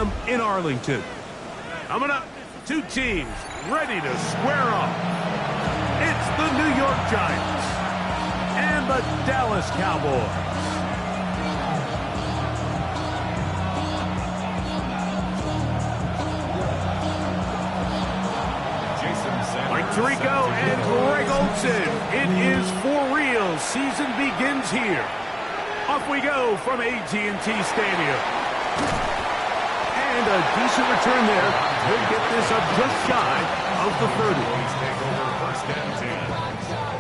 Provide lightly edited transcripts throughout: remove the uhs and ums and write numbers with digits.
Stadium in Arlington. Coming up, two teams ready to square off. It's the New York Giants and the Dallas Cowboys. Mike Tirico and Greg Olsen. It is for real. Season begins here. Off we go from AT&T Stadium. And a decent return there. He'll get this up just shy of the 30. Take over first and 10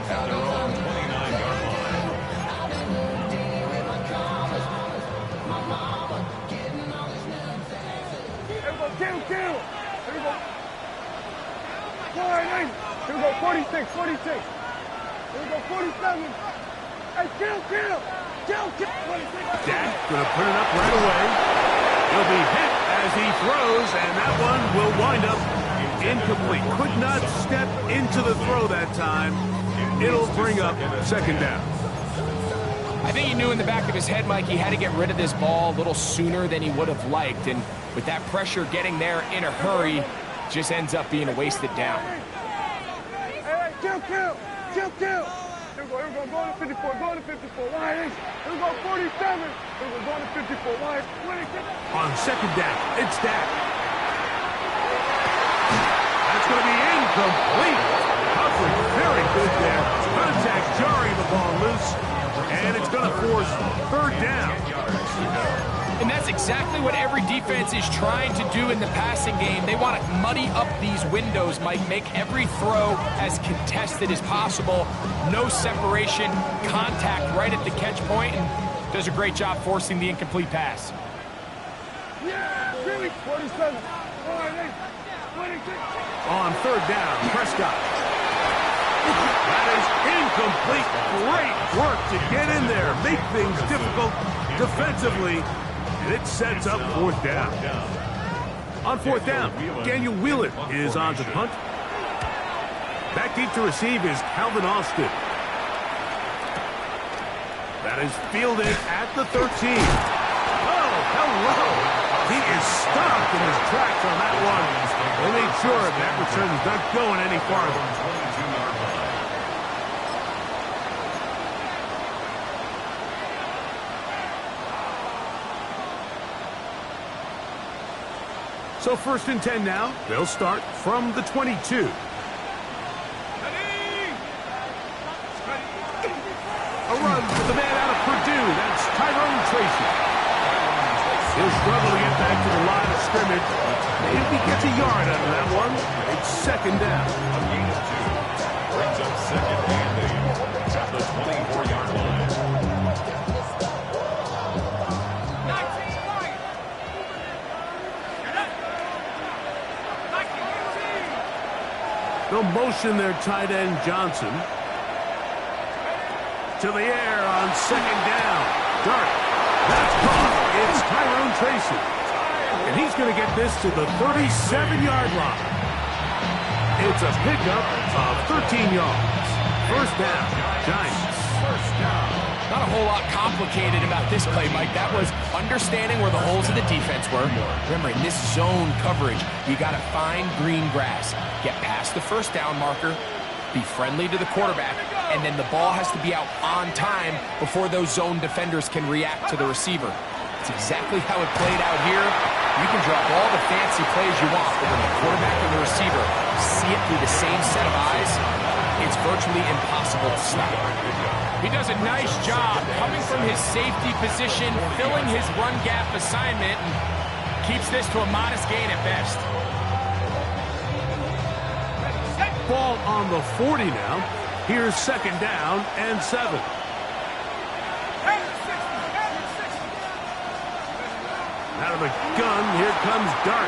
at their own 29-yard line. Here we go, kill. Here we go. Here we go, 46. Here we go, 47. Hey, kill. 46. Dak gonna put it up right away. He'll be hit as he throws, and that one will wind up incomplete. Could not step into the throw that time. It'll bring up second down. I think he knew in the back of his head, Mike, he had to get rid of this ball a little sooner than he would have liked. And with that pressure getting there in a hurry, just ends up being a wasted down. Hey, kill. Here we go, going to 54, line is. Here we go, 47. Here we go, going to 54, line 26. On second down, it's Dak. That's going to be incomplete. Coverage very good there. Contact jarring the ball loose, and it's going to force third down. And that's exactly what every defense is trying to do in the passing game. They want to muddy up these windows, Mike, make every throw as contested as possible. No separation, contact right at the catch point, and does a great job forcing the incomplete pass. Yeah, really, 47. 26. On third down, Prescott. That is incomplete. Great work to get in there, make things difficult defensively. And it sets up fourth down. On fourth down, Daniel Whelan is on to punt. Back deep to receive is Calvin Austin. That is fielded at the 13. Oh, hello. He is stopped in his tracks on that one. They made sure that return is not going any farther. So first and 10 now. They'll start from the 22. A run for the man out of Purdue. That's Tyrone Tracy. He'll struggle to get back to the line of scrimmage. If he gets a yard out of that one, it's second down. A gain of 2. Brings up second and 8 at the 24-yard line. They'll motion their tight end Johnson. To the air on second down. Dart. That's caught. It's Tyrone Tracy. And he's going to get this to the 37-yard line. It's a pickup of 13 yards. First down, Giants. First down. Not a whole lot complicated about this play, Mike. That was understanding where the holes of the defense were. Remember, in this zone coverage, you got to find green grass. Get past the first down marker, be friendly to the quarterback, and then the ball has to be out on time before those zone defenders can react to the receiver. It's exactly how it played out here. You can drop all the fancy plays you want, but when the quarterback and the receiver see it through the same set of eyes, it's virtually impossible to stop. He does a nice job coming from his safety position, filling his run gap assignment, and keeps this to a modest gain at best. Ball on the 40 now. Here's second down and 7. Out of the gun, here comes Dart.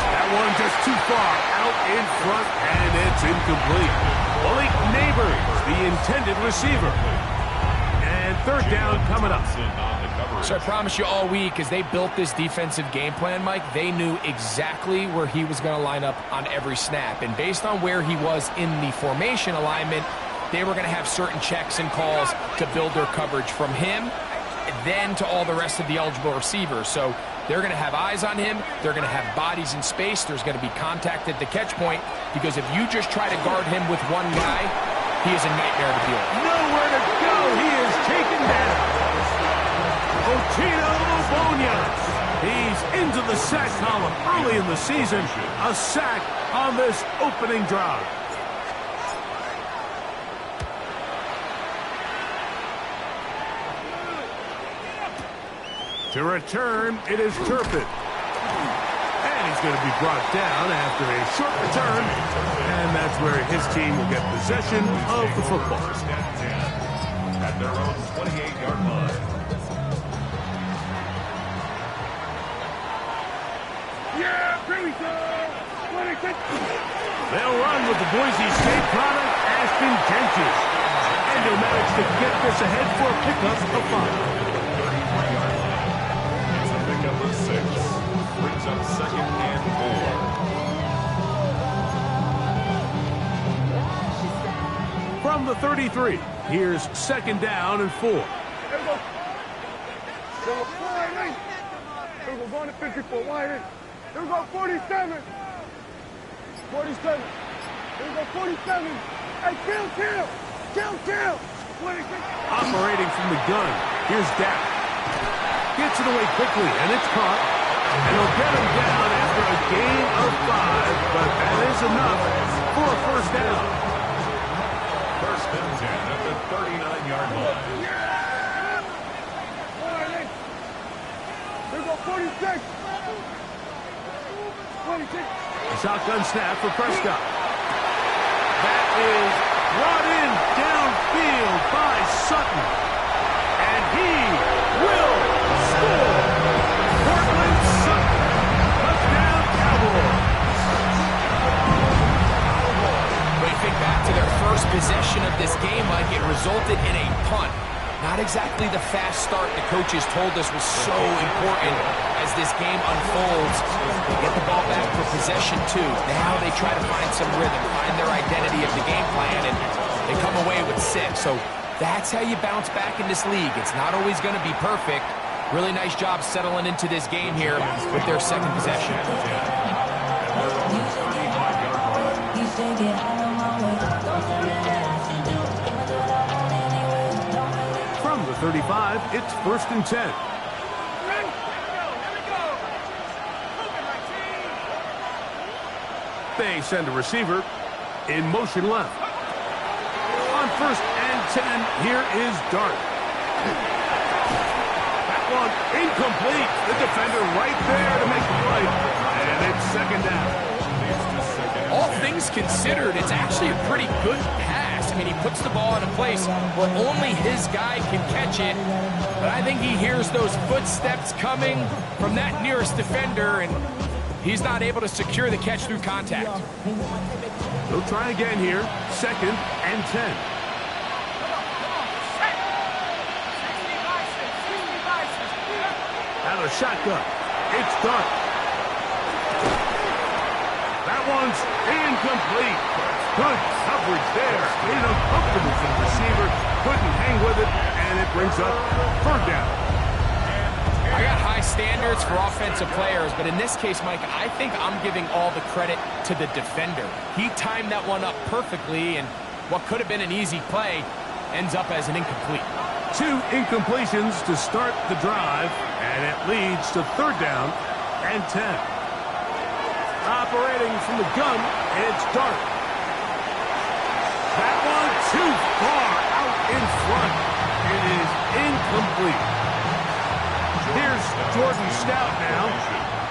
That one just too far out in front, and it's incomplete. Malik Neighbors, the intended receiver. And third down coming up. So I promise you all week, as they built this defensive game plan, Mike, they knew exactly where he was going to line up on every snap. And based on where he was in the formation alignment, they were going to have certain checks and calls to build their coverage from him, then to all the rest of the eligible receivers. So they're going to have eyes on him. They're going to have bodies in space. There's going to be contact at the catch point, because if you just try to guard him with one guy, he is a nightmare to deal with. Nowhere to go. He is taken down. Otito Bonias. He's into the sack column early in the season. A sack on this opening drive. To return, it is Turpin. And he's going to be brought down after a short return. And that's where his team will get possession of the football. First and 10 at their own 28-yard line. Yeah, here we go. 26. They'll run with the Boise State product, Ashton Jenkins. And he'll manage to get this ahead for a pickup of 5. Pickup of 6. Brings up second and 4. From the 33, here's second down and 4. Here we go. Here we go. Wide in. Here we go. Going to 54. Wide in. Here we go. 47. 47. Here we go. 47. Hey, kill. 26. Operating from the gun, here's Dak. Gets it away quickly, and it's caught. And he'll get him down after a gain of 5, but that is enough for a first down. First and 10 at the 39-yard line. Yeah! Wide in. Here we go. 46. 26. Shotgun snap for Prescott. That is brought in downfield by Sutton. And he will score. Portland Sutton. Touchdown Cowboys. When you think back to their first possession of this game, Mike, it resulted in a punt. Not exactly the fast start the coaches told us was so important as this game unfolds. They get the ball back for possession 2. Now they try to find some rhythm, find their identity of the game plan, and they come away with 6. So that's how you bounce back in this league. It's not always going to be perfect. Really nice job settling into this game here with their second possession. From the 35, it's first and 10. They send a receiver in motion left. On first and 10, here is Dart. That one incomplete. The defender right there to make the play. And it's second down. All things considered, it's actually a pretty good pass. I mean, he puts the ball in a place where only his guy can catch it. But I think he hears those footsteps coming from that nearest defender, and he's not able to secure the catch through contact. They'll try again here. Second and 10. Out of shotgun. It's Dart. That one's incomplete. Good coverage there. Made it uncomfortable for the receiver. Couldn't hang with it, and it brings up third down. I got high standards for offensive players, but in this case, Mike, I think I'm giving all the credit to the defender. He timed that one up perfectly, and what could have been an easy play ends up as an incomplete. 2 incompletions to start the drive, and it leads to third down and 10. Operating from the gun, it's Dart. That one too far out in front. It is incomplete. Here's Jordan Stout now.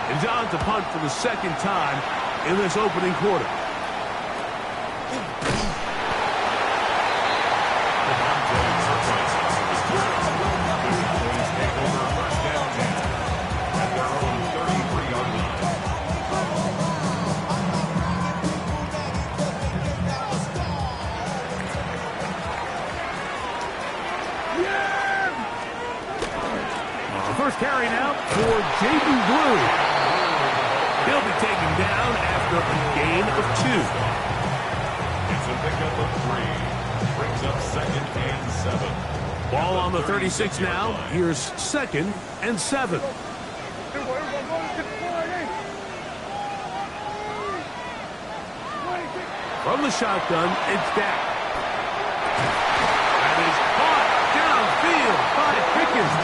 And on to punt for the second time in this opening quarter. First carry now for Jaden Blue. He'll be taken down after a gain of 2. It's a pickup of 3. Brings up second and 7. Ball on the 36 now. Here's second and 7. Here we go. From the shotgun, it's Dak. That is caught downfield by Pickens.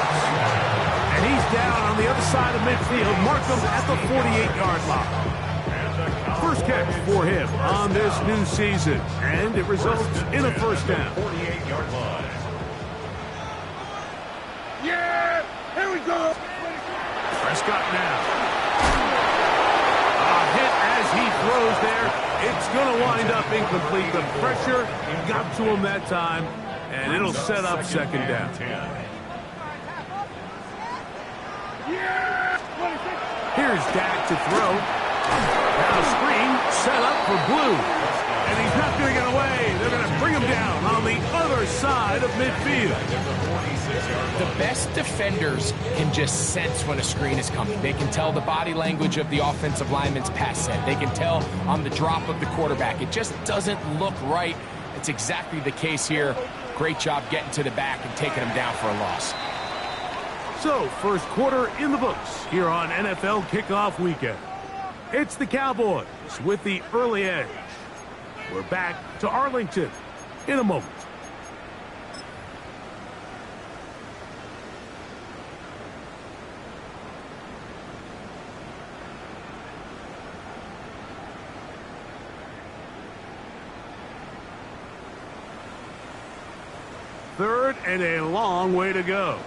And he's down on the other side of midfield. Mark him at the 48-yard line. First catch for him on this new season. And it results in a first down. 48-yard line. Yeah! Here we go! Prescott now. A hit as he throws there. It's going to wind up incomplete. The pressure got to him that time, and it'll set up second down. Here's Dak to throw. Now screen set up for Blue. And he's not going to get away. They're going to bring him down on the other side of midfield. The best defenders can just sense when a screen is coming. They can tell the body language of the offensive lineman's pass set. They can tell on the drop of the quarterback. It just doesn't look right. It's exactly the case here. Great job getting to the back and taking him down for a loss. So, first quarter in the books here on NFL Kickoff Weekend. It's the Cowboys with the early edge. We're back to Arlington in a moment. Third and a long way to go.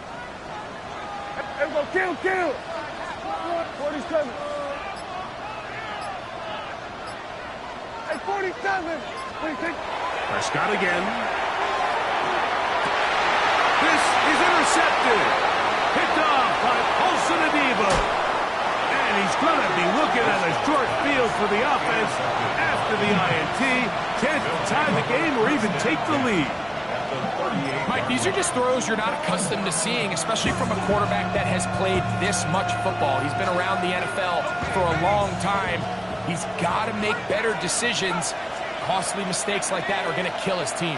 Hey, go kill! 47. Hey, 47. Prescott again. This is intercepted. Picked off by Paulson Adebo. And he's going to be looking at a short field for the offense after the INT. Can't tie the game or even take the lead. Mike, these are just throws you're not accustomed to seeing, especially from a quarterback that has played this much football. He's been around the NFL for a long time. He's got to make better decisions. Costly mistakes like that are going to kill his team.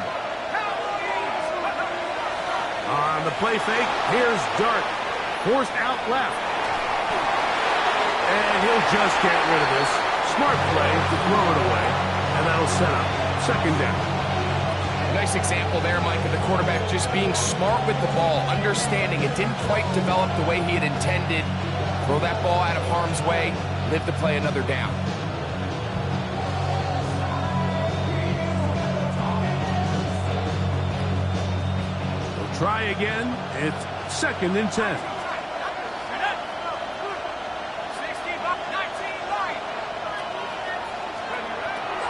On the play fake, here's Dart. Forced out left. And he'll just get rid of this. Smart play to throw it away. And that'll set up second down. Nice example there, Mike, of the quarterback just being smart with the ball, understanding it didn't quite develop the way he had intended. Throw that ball out of harm's way, live to play another down. We'll try again. It's second and 10.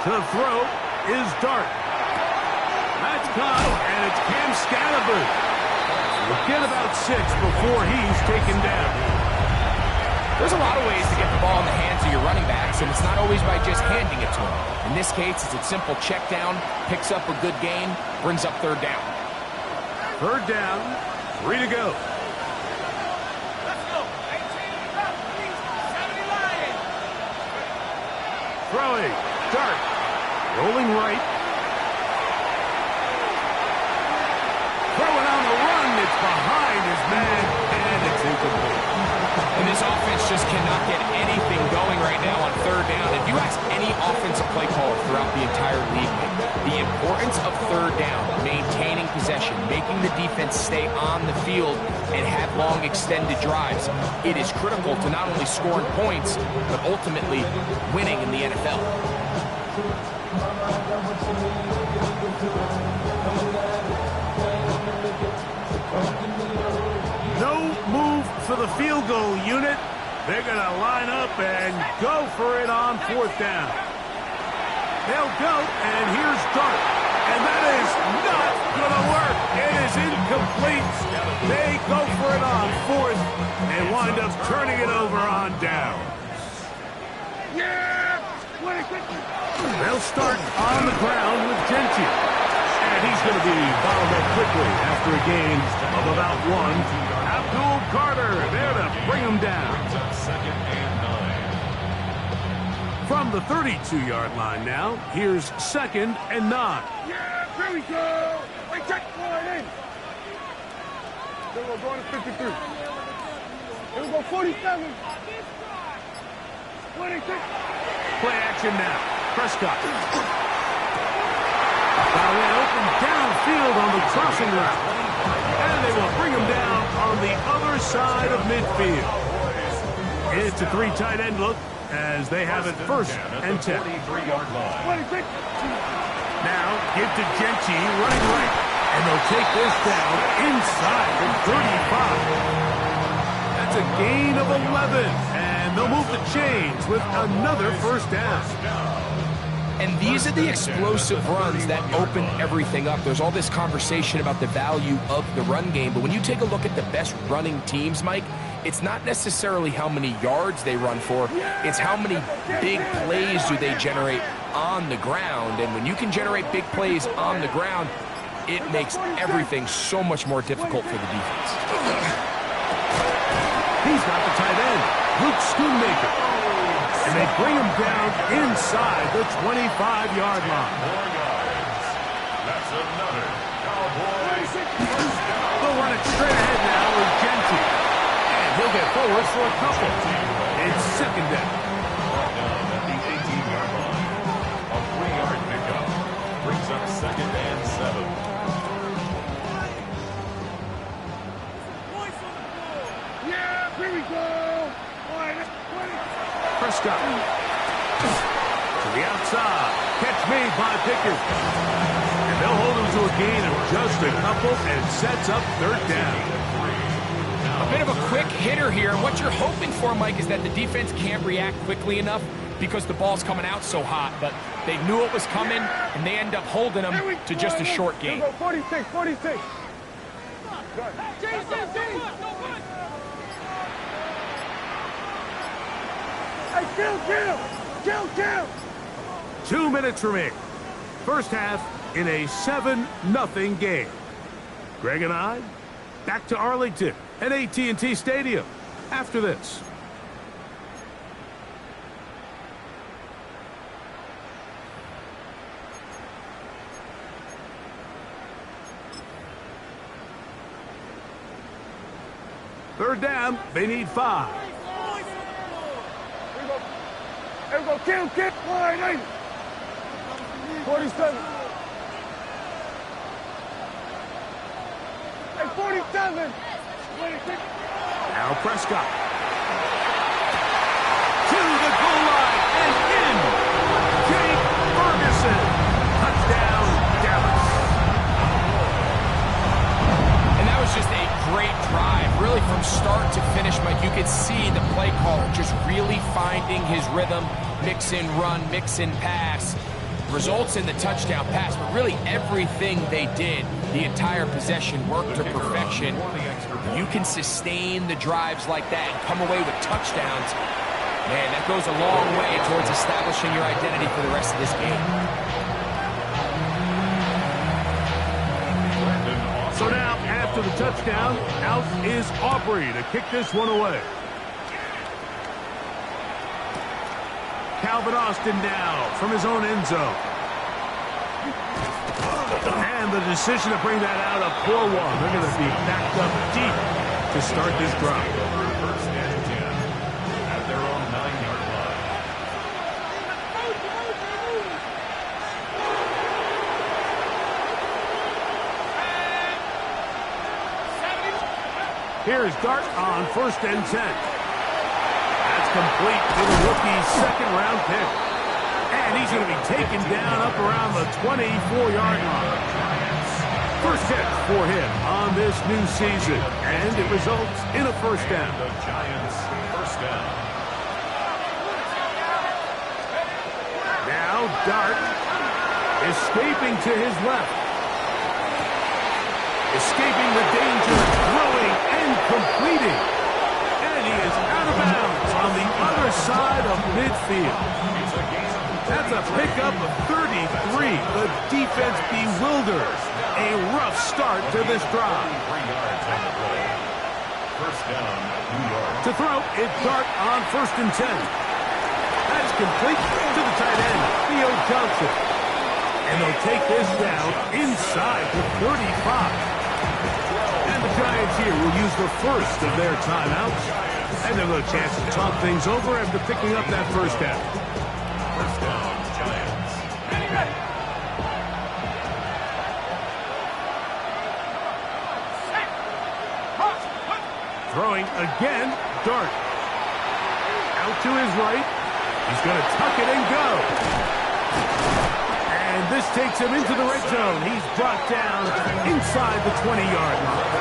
To throw is Dart. That's caught, and it's Cam Scalaboo. We'll get about 6 before he's taken down. There's a lot of ways to get the ball in the hands of your running backs, and it's not always by just handing it to them. In this case, it's a simple check down, picks up a good gain, brings up third down. Third down, 3 to go. Throwing, Dart, rolling right. Throwing on the run, it's behind his man, and it's incomplete. And this offense just cannot get anything going right now on third down. If you ask any offensive play caller throughout the entire league, the importance of third down, maintaining possession, making the defense stay on the field and have long extended drives, it is critical to not only scoring points, but ultimately winning in the NFL. No move for the field goal unit. They're going to line up and go for it on fourth down. They'll go, and here's Dart. And that is not going to work. It is incomplete. They go for it on fourth and wind up turning it over on down. Yeah! They'll start on the ground with Gentile. And he's going to be bottled up quickly after a gain of about 1. Abdul Carter there to bring him down. Second and 9. From the 32-yard line now, here's second and 9. Yeah, here we go! Wait, check one in! Then we're going to 53. Here we go, 47. 26. Play action now. Prescott. Now they open downfield on the crossing route. And they will bring him down on the other side of midfield. It's a three tight end look as they have it first and 10. 23-yard line. Now give to Genty running right. And they'll take this down inside the 35. That's a gain of 11. And they'll move the chains with another first down. And these are the explosive runs that open everything up. There's all this conversation about the value of the run game, but when you take a look at the best running teams, Mike, it's not necessarily how many yards they run for, it's how many big plays do they generate on the ground. And when you can generate big plays on the ground, it makes everything so much more difficult for the defense. He's got the tight end, Luke Schoonmaker. And they bring him down inside the 25-yard line. That's another Cowboys first down. They'll run it straight ahead now with Genty. And he'll get forward for a couple. It's second down. Down at the 18-yard line. A 3-yard pickup brings up second and 7. Yeah, here we go. Prescott to the outside. Catch made by Pickens. And they'll hold him to a gain of just a couple and sets up third down. A bit of a quick hitter here. What you're hoping for, Mike, is that the defense can't react quickly enough because the ball's coming out so hot. But they knew it was coming, and they end up holding them to just a short gain. 46, 46. Kill. 2 minutes remaining. First half in a 7-0 game. Greg and I, back to Arlington at AT&T Stadium after this. Third down, they need 5. Here we go, kill. Line 8. 47. Hey, 47. Now Prescott. To the goal line and in. Jake Ferguson. Touchdown, Dallas. And that was just a great drive. Really from start to finish, Mike, you could see the play caller just really finding his rhythm. Mix in run, mix in pass. Results in the touchdown pass, but really everything they did, the entire possession worked to perfection. You can sustain the drives like that and come away with touchdowns. Man, that goes a long way towards establishing your identity for the rest of this game. So now, after the touchdown, out is Aubrey to kick this one away. Calvin Austin now from his own end zone. And the decision to bring that out, a poor one. They're going to be backed up deep to start this drive. First and 10 at their own 9-yard line. Here's Dart on first and 10. That's complete to the rookie's second-round pick. And he's going to be taken down up around the 24-yard line. First catch for him on this new season. And it results in a first down. The Giants first down. Now Dart escaping to his left. Escaping the danger, throwing and completing. And he is out of bounds on the other side of midfield. That's a pickup of 33. The defense bewildered. A rough start to this drive. 3 yards on the play. First down, New York. To throw, it's Dart on first and 10. That's complete to the tight end, Theo Johnson. And they'll take this down inside the 35. And the Giants here will use the first of their timeouts. And they'll have a chance to talk things over after picking up that first down. First down, Giants. Throwing again, Dart. Out to his right. He's going to tuck it and go. And this takes him into the red zone. He's brought down inside the 20-yard line.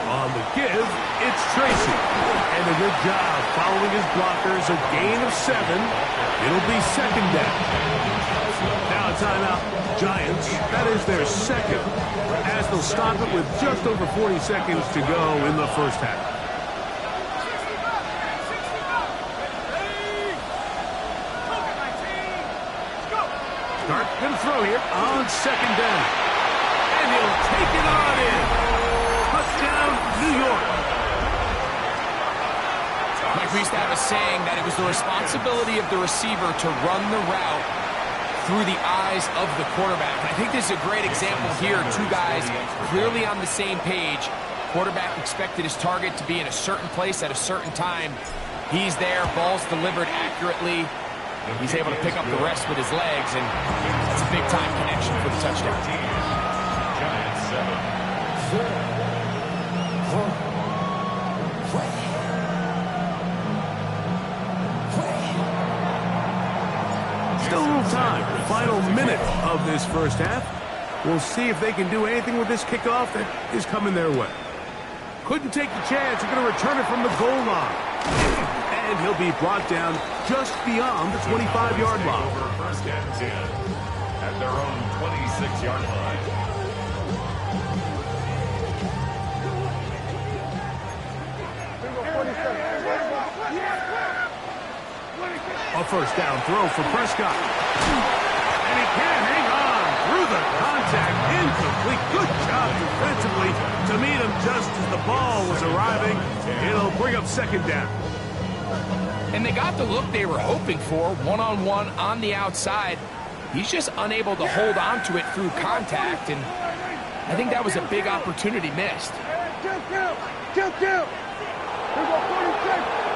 On the give, it's Tracy. And a good job following his blockers. A gain of 7. It'll be second down. Now a timeout. Giants, that is their second, as they'll stop it with just over 40 seconds to go in the first half. Start going to throw here on second down. And he'll take it on in. Touchdown, New York. Mike, we used to have a saying that it was the responsibility of the receiver to run the route through the eyes of the quarterback. And I think this is a great example here. Two guys clearly on the same page. Quarterback expected his target to be in a certain place at a certain time. He's there, ball's delivered accurately. He's able to pick up the rest with his legs, and that's a big-time connection for the touchdown. Giants 7. Still a little time. Final minute of this first half. We'll see if they can do anything with this kickoff that is coming their way. Couldn't take the chance. They're going to return it from the goal line. And he'll be brought down just beyond the 25-yard line. Over first and 10 at their own 26-yard line. A first down throw for Prescott. And he can't hang on through the contact. Incomplete. Good job defensively to meet him just as the ball was arriving. It'll bring up second down. And they got the look they were hoping for, one-on-one on the outside. He's just unable to hold on to it through contact, and I think that was a big opportunity missed. Kill. Here's a 46.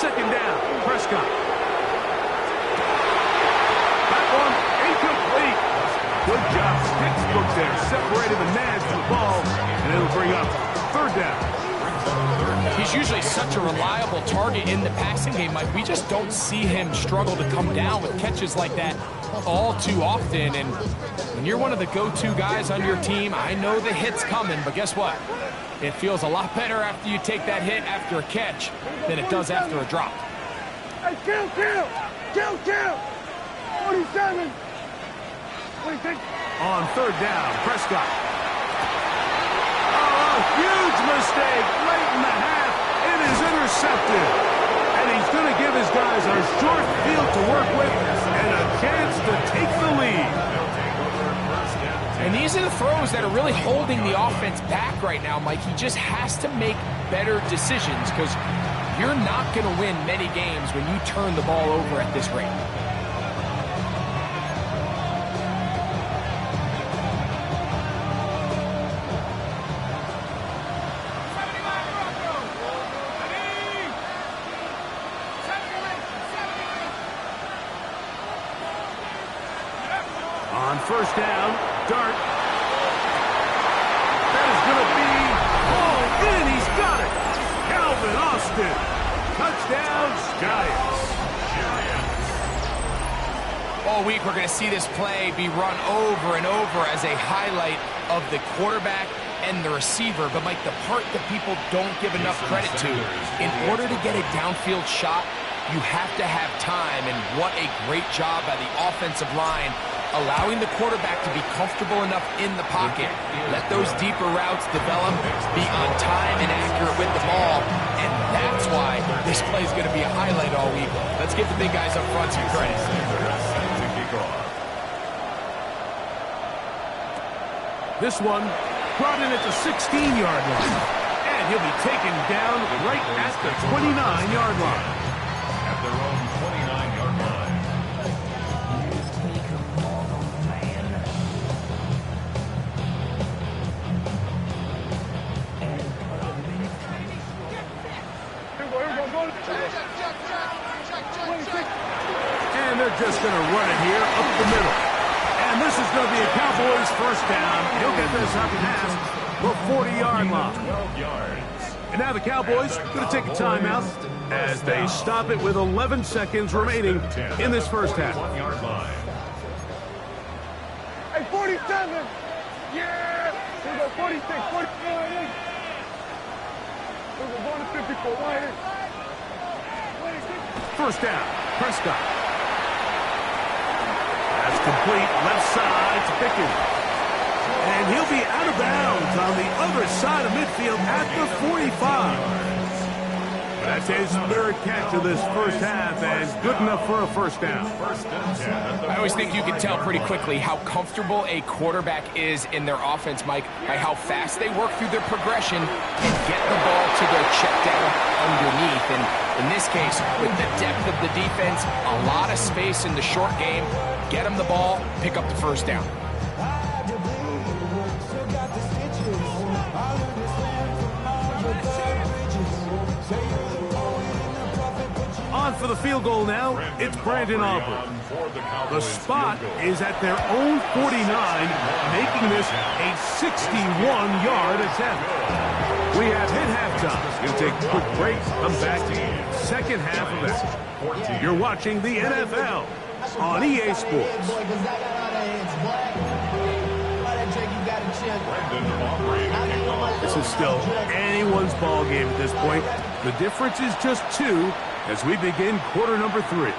Second down, Prescott. That one incomplete. Good job, textbook there. Separated the man from the ball, and it'll bring up third down. He's usually such a reliable target in the passing game, Mike. We just don't see him struggle to come down with catches like that all too often. And when you're one of the go-to guys on your team, I know the hit's coming, but guess what? It feels a lot better after you take that hit after a catch than it does after a drop. Hey, kill! 47. 26. On third down, Prescott. Oh, a huge mistake late in the half. It is intercepted. And he's going to give his guys a short field to work with and a chance to take the lead. And these are the throws that are really holding the offense back right now, Mike. He just has to make better decisions because you're not going to win many games when you turn the ball over at this rate. On first down, Dart. That is going to be hauled in. He's got it. Calvin Austin. Touchdown, Giants. All week we're going to see this play be run over and over as a highlight of the quarterback and the receiver. But, Mike, the part that people don't give enough credit to, in order to get a downfield shot, you have to have time. And what a great job by the offensive line allowing the quarterback to be comfortable enough in the pocket. Let those deeper routes develop, be on time and accurate with the ball, and that's why this play is going to be a highlight all week. Let's give the big guys up front some credit. This one brought in at the 16-yard line. And he'll be taken down right at the 29-yard line. At their own 29-yard line. And they're just going to run it here up the middle. And this is going to be a Cowboys first down. He'll get this up past the 40-yard line. 12 yards. And now the Cowboys going to take a timeout as they stop it with 11 seconds remaining in this first half. 1-yard line. Hey, 47! Yeah! Here we go, 46, 47. We're going to 54, wide in. First down, Prescott. That's complete, left side to Pickens. And he'll be out of bounds on the other side of midfield at the 45. That's his third catch of this first half and good enough for a first down. I always think you can tell pretty quickly how comfortable a quarterback is in their offense, Mike, by how fast they work through their progression and get the ball to their check down underneath. And in this case, with the depth of the defense, a lot of space in the short game, get them the ball, pick up the first down. On for the field goal now, it's Brandon Aubrey. The spot is at their own 49, making this a 61-yard attempt. We have hit halftime. We'll take a quick break, come back to the second half of that. You're watching the NFL on EA Sports. This is still anyone's ball game at this point. The difference is just 2 as we begin quarter number 3.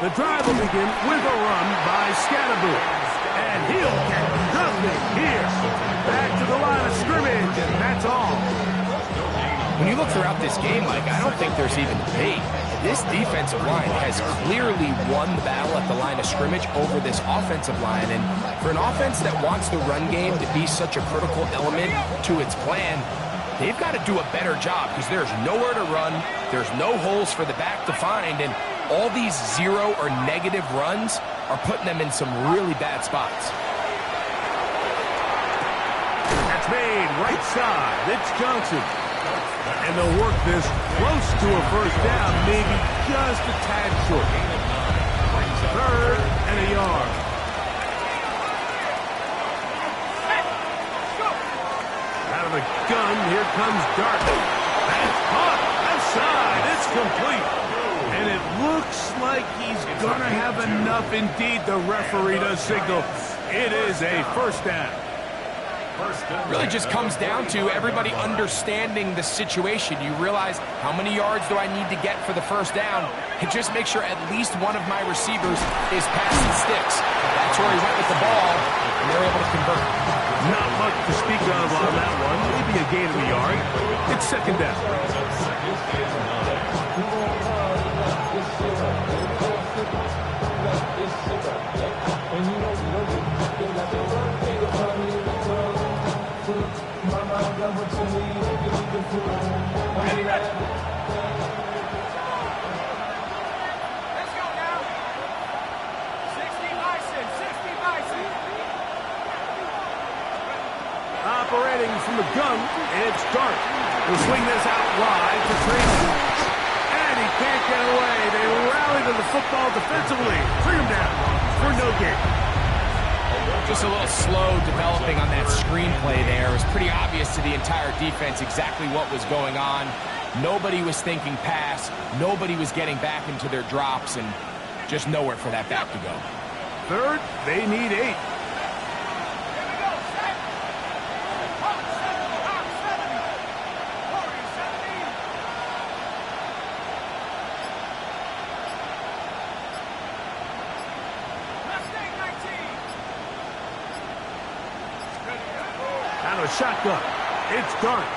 The drive will begin with a run by Scatterboot. And he'll get nothing here. Back to the line of scrimmage, and that's all. When you look throughout this game, Mike, I don't think there's even debate. This defensive line has clearly won the battle at the line of scrimmage over this offensive line. And for an offense that wants the run game to be such a critical element to its plan, they've got to do a better job because there's nowhere to run. There's no holes for the back to find. And all these 0 or negative runs are putting them in some really bad spots. That's made right side. It's Johnson. And they'll work this close to a first down, maybe just a tad short. 3rd and a yard. Out of the gun, here comes Dart. That's caught. Left side. It's complete. And it looks like he's going to have enough indeed. The referee does signal. It is a first down. Really just comes down to everybody understanding the situation. You realize how many yards do I need to get for the first down, and just make sure at least one of my receivers is passing sticks. That's where he went with the ball, and they're able to convert. Not much to speak of on that one. Maybe a gain of a yard. It's second down. Operating from the gun, it's Dart. He'll swing this out wide to Tracy. And he can't get away. They rally to the football defensively. Bring him down for no gain. Just a little slow developing on that screenplay there. It was pretty obvious to the entire defense exactly what was going on. Nobody was thinking pass. Nobody was getting back into their drops, and just nowhere for that back to go. 3rd, they need 8. Out of shotgun, it's Dart.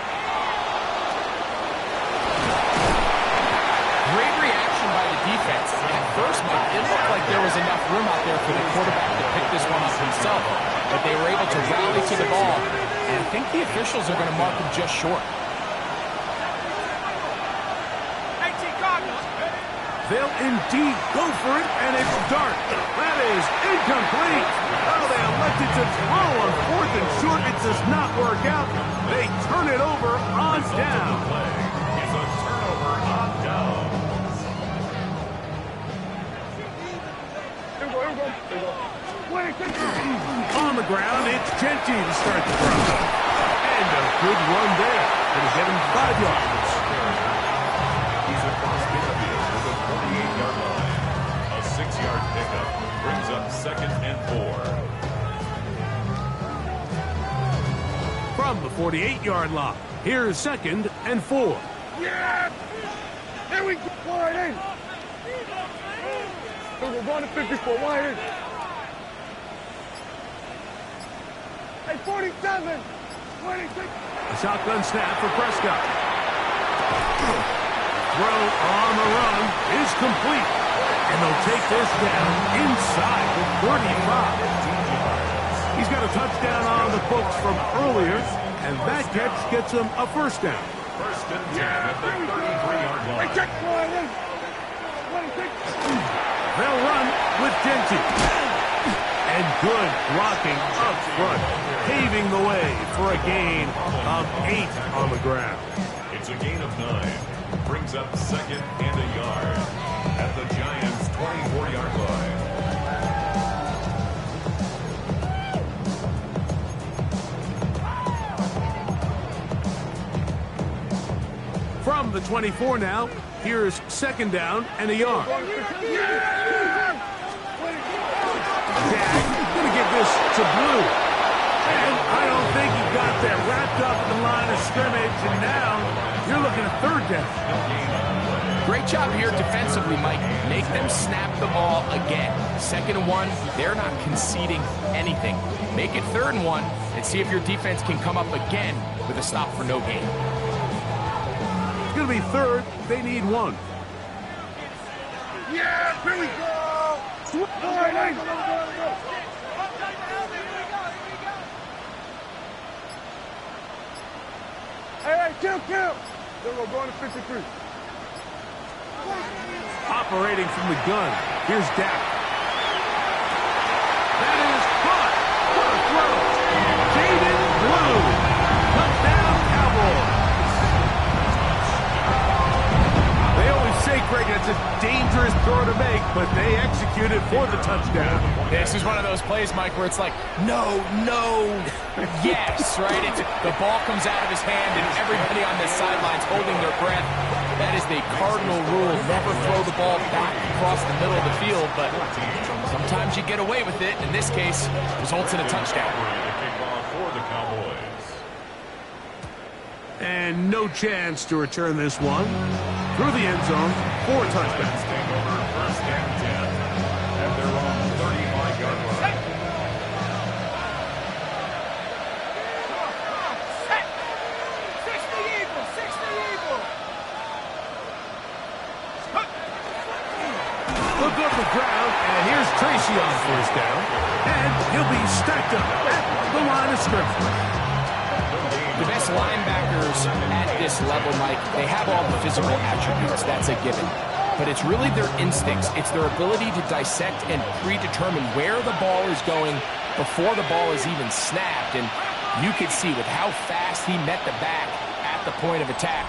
Great reaction by the defense. At first, Mike, it looked like there was enough room out there for the quarterback to pick this one up himself, but they were able to rally to the ball, and I think the officials are going to mark him just short. They'll indeed go for it, and it's Dart. That is incomplete. Oh, they elected to throw on 4th and short. It does not work out. They turn it over on down. It's a turnover on downs. Here we go. Wait, On the ground, it's Genty to start the drive. And a good run there. It'll get him 5 yards. He's across midfield to the 48-yard line. A 6-yard pickup brings up 2nd and 4. From the 48-yard line, here's 2nd and 4. yeah! Here we go. Wide in. We're going to 54. Wide in. Hey, 47. 26. A shotgun snap for Prescott. Throw on the run is complete. And they'll take this down inside the 35. He's got a touchdown on the books from earlier, and that catch gets him a first down. 1st and 10 at the 33-yard line. Check wide in. 26. They'll run with Genty. And good blocking up front, paving the way for a gain of 8 on the ground. It's a gain of 9. Brings up 2nd and a yard at the Giants' 24-yard line. From the 24 now, here's 2nd down and a yard. Dak going to give this to Blue. And I don't think he got that wrapped up in the line of scrimmage, and now you're looking at 3rd down. Great job here defensively, Mike. Make them snap the ball again. 2nd and 1, they're not conceding anything. Make it 3rd and 1 and see if your defense can come up again with a stop for no gain. It's going to be 3rd. They need 1. Yeah, here we go. Wide in. Hey, kill. Then we're going to 53. Operating from the gun, here's Dak. That is caught. What a throw. Jaden Blue. Touchdown, Cowboys. They always say, Greg, it's a dangerous throw to make, but they executed for the touchdown. This is one of those plays, Mike, where it's like, no, yes, right? The ball comes out of his hand, and everybody on the sidelines holding their breath. That is the cardinal rule. Never throw the ball back across the middle of the field, but sometimes you get away with it. In this case, results in a touchdown. The kickoff for the Cowboys. And no chance to return this one. Through the end zone, 4 touchdowns. Take over 1st and 10 at their own 35-yard line. Look up the ground, and here's Tracy on 1st down. And he'll be stacked up at the line of scrimmage. The best linebackers at this level, Mike, they have all the physical attributes. That's a given. But it's really their instincts. It's their ability to dissect and predetermine where the ball is going before the ball is even snapped. And you could see with how fast he met the back at the point of attack,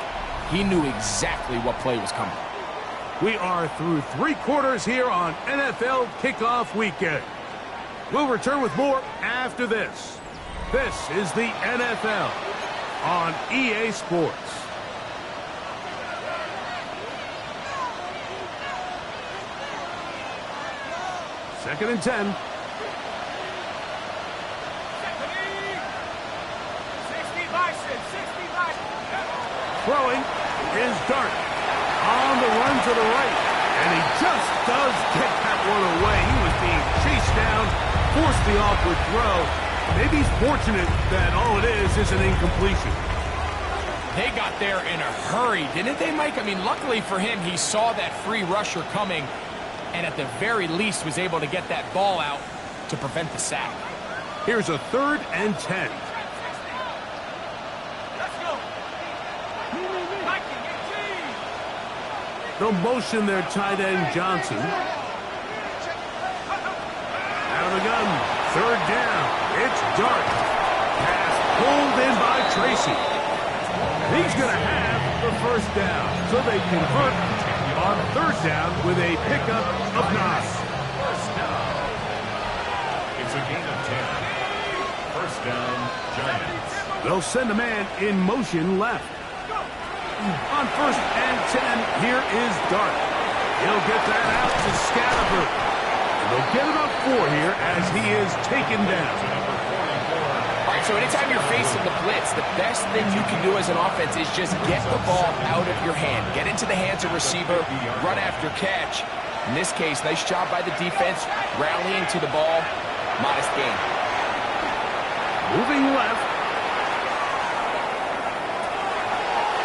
he knew exactly what play was coming. We are through 3 quarters here on NFL Kickoff Weekend. We'll return with more after this. This is the NFL on EA Sports. Second and 10. Throwing is Dart on the run to the right. And he just does get that one away. He was being chased down, forced the awkward throw. Maybe he's fortunate that all it is an incompletion. They got there in a hurry, didn't they, Mike? I mean, luckily for him, he saw that free rusher coming and at the very least was able to get that ball out to prevent the sack. Here's a 3rd and 10. They'll motion their tight end, Johnson. Out of the gun. Third down. It's Dart. Pass pulled in by Tracy. He's going to have the first down. So they convert on third down with a pickup of 9. First down. It's a gain of 10. First down, Giants. They'll send a man in motion left. On first and 10, here is Dart. He'll get that out to Scatterberg. And they'll get about 4 here as he is taken down. All right, so anytime you're facing the blitz, the best thing you can do as an offense is just get the ball out of your hand. Get into the hands of receiver, run after catch. In this case, nice job by the defense, rallying to the ball. Modest gain. Moving left.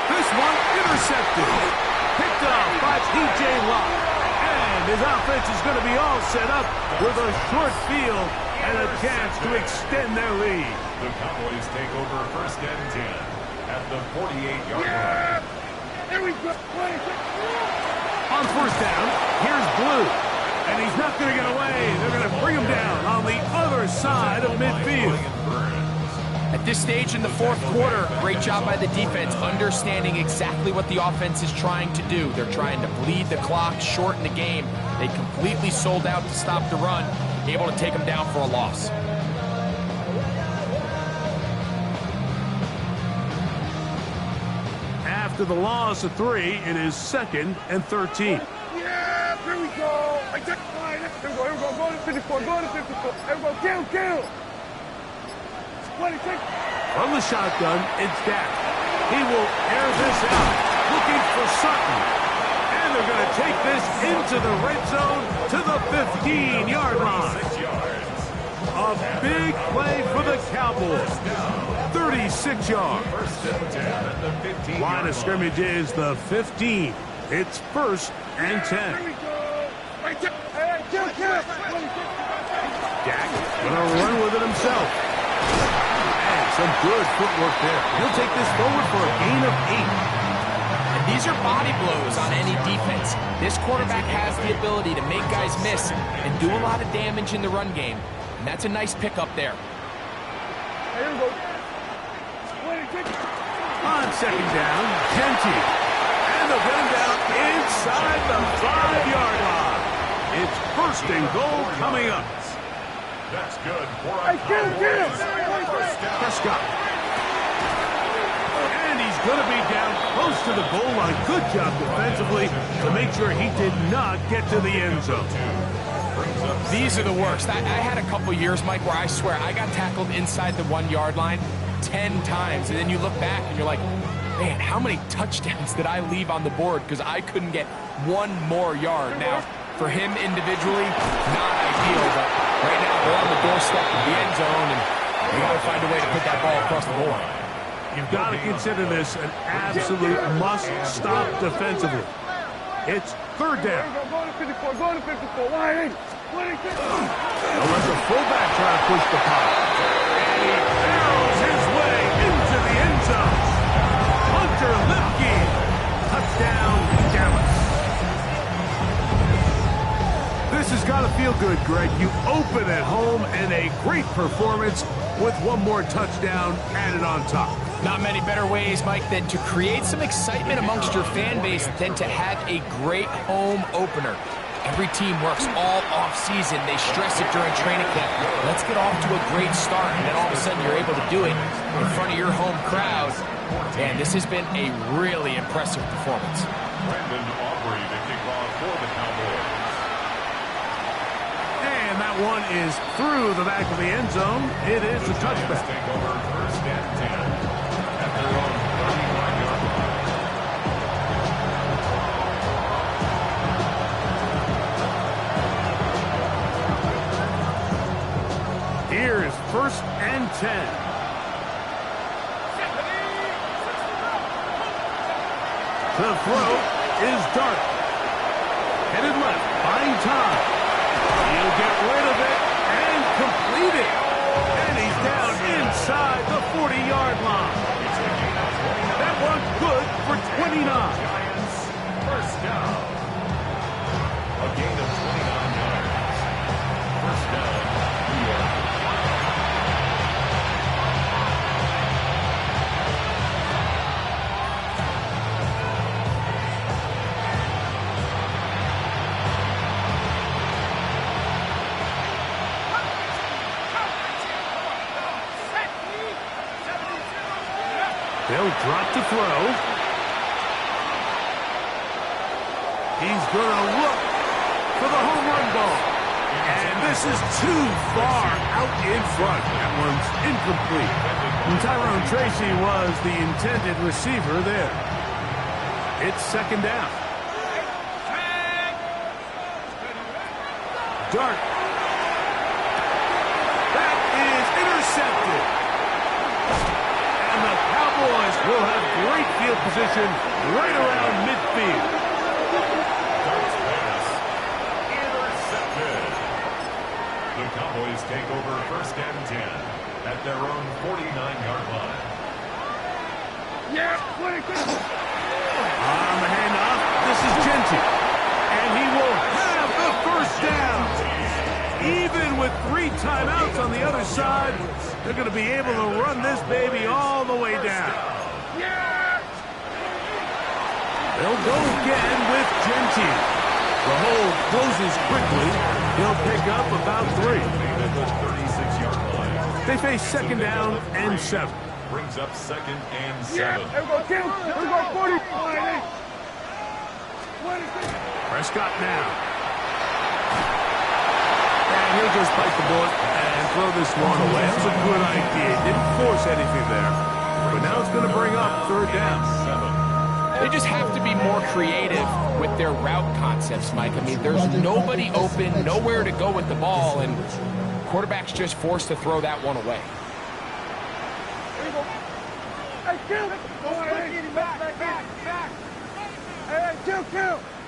This one intercepted. Picked up by P.J. Locke. And his offense is going to be all set up with a short field and a chance to extend their lead. The Cowboys take over first and 10 at the 48-yard line. Here we go. On first down, here's Blue. And he's not going to get away. They're going to bring him down on the other side of midfield. At this stage in the fourth quarter, great job by the defense, understanding exactly what the offense is trying to do. They're trying to bleed the clock, shorten the game. They completely sold out to stop the run, able to take them down for a loss. After the loss of 3, it is 2nd and 13. Yeah, here we go. I took line. Here we go. Go to 54. Go to 54. Here we go. Kill. 26. From the shotgun, it's Dak. He will air this out, looking for Sutton. And they're going to take this into the red zone to the 15-yard line. 6 yards. A big play for the Cowboys. 36 yards. First and 10 at the 15-yard Line of scrimmage is the 15. It's 1st and 10. Here we go. Right there. Hey, kill. Dak going to run with it himself. And some good footwork there. He'll take this forward for a gain of 8. And these are body blows on any defense. This quarterback has the ability to make guys miss and do a lot of damage in the run game. And that's a nice pickup there. Here we go. 26. On second down, Genty. And they'll get him down inside the 5-yard line. It's 1st and goal coming up. That's good for Hey, kill. Prescott. And he's going to be down close to the goal line. Good job defensively to make sure he did not get to the end zone. These are the worst. I had a couple years, Mike, where I swear I got tackled inside the 1-yard line 10 times. And then you look back and you're like, man, how many touchdowns did I leave on the board because I couldn't get one more yard? Now, for him individually, not ideal, but right now they're on the doorstep of the end zone, and you got to find a way to put that ball across the board. You've got to consider this an absolute must-stop defensively. It's 3rd down. Go to 54. Go to 54. Why? 26. They'll let the fullback try to push the pop. And he barrels his way into the end zone. Hunter Lipke. Touchdown, Dallas. This has got to feel good, Greg. You open at home and a great performance with one more touchdown added on top. Not many better ways, Mike, than to create some excitement amongst your fan base than to have a great home opener. Every team works all off-season. They stress it during training camp. Let's get off to a great start, and then all of a sudden you're able to do it in front of your home crowd. And this has been a really impressive performance. Brandon Aubrey to kick off for the Cowboys. And that one is through the back of the end zone. It is a touchback. Take over first and 10 at their own 35-yard line. Here is 1st and 10. The throw is Dart. Headed left, buying time. He'll get rid of it and complete it. And he's down inside the 40-yard line. That one's good for 29. Giants, first down. They'll drop to throw. He's going to look for the home run ball. And this is too far out in front. That one's incomplete. And Tyrone Tracy was the intended receiver there. It's second down. Dart. That is intercepted. And the Cowboys will have great field position right around midfield. Dart's pass intercepted. The Cowboys take over first and 10 at their own 49-yard line. Yeah, 22. On the handoff, this is Genty. And he will have the first down. Even with 3 timeouts on the other side, they're going to be able to run this baby all the way down. Yeah! They'll go again with Genty. The hole closes quickly. He'll pick up about 3. At the 36-yard line. They face second down and 7. Brings up second and Yeah! 7. There we go, Tim. There we go, 40. 26. Prescott now. And he'll just bite the bullet and throw this one away. That's a good idea. Didn't force anything there. But now it's going to bring up third down. 7. They just have to be more creative with their route concepts, Mike. I mean, there's nobody open, nowhere to go with the ball, and quarterback's just forced to throw that one away. There you go. Hey, kill. Back. Hey, kill.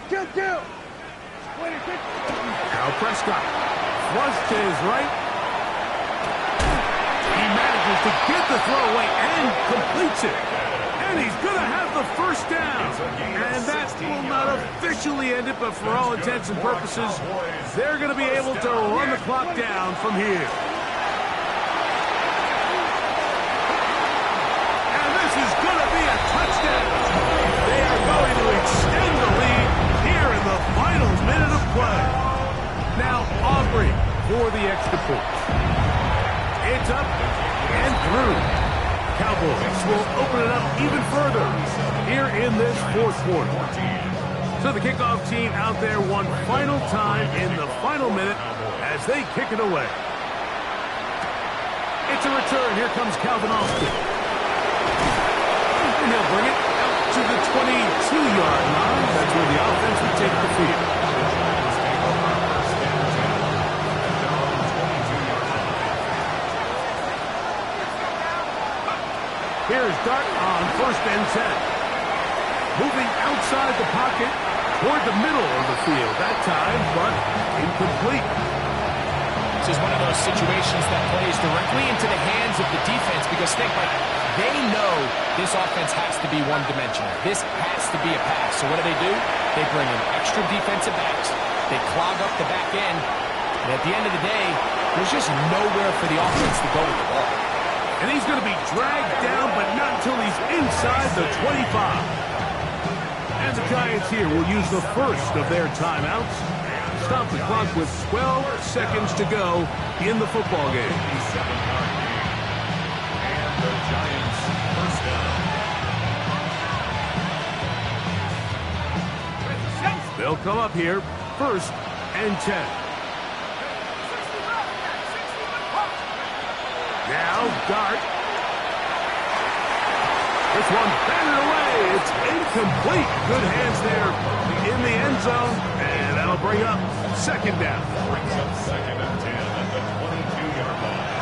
26. Now Prescott. Flush to his right. He manages to get the throw away and completes it. And he's going to have the first down. And that will not officially end it, but for all intents and purposes, they're going to be able to run the clock down from here. And this is going to be a touchdown. They are going to extend the lead here in the final minute of play. Now Aubrey for the extra point. It's up and through. Cowboys will open it up even further here in this fourth quarter. So the kickoff team out there one final time in the final minute as they kick it away. It's a return. Here comes Calvin Austin. And he'll bring it out to the 22-yard line. That's where the offense will take the field. Here's Dart on first and 10. Moving outside the pocket toward the middle of the field that time, but incomplete. This is one of those situations that plays directly into the hands of the defense because think about it. They know this offense has to be one-dimensional. This has to be a pass. So what do? They bring in extra defensive backs. They clog up the back end. And at the end of the day, there's just nowhere for the offense to go with the ball. And he's going to be dragged down, but not until he's inside the 25. And the Giants here will use the first of their timeouts. Stop the clock with 12 seconds to go in the football game. And the Giants first down. They'll come up here, first and 10. Now Dart. This one batted away. It's incomplete. Good hands there in the end zone. And that'll bring up second down. Brings up second and 10 at the 22-yard line.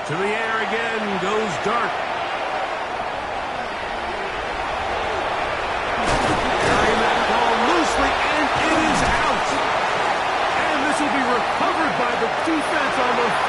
To the air again goes Dart. Carrying that ball loosely, and it is out. And this will be recovered by the defense on the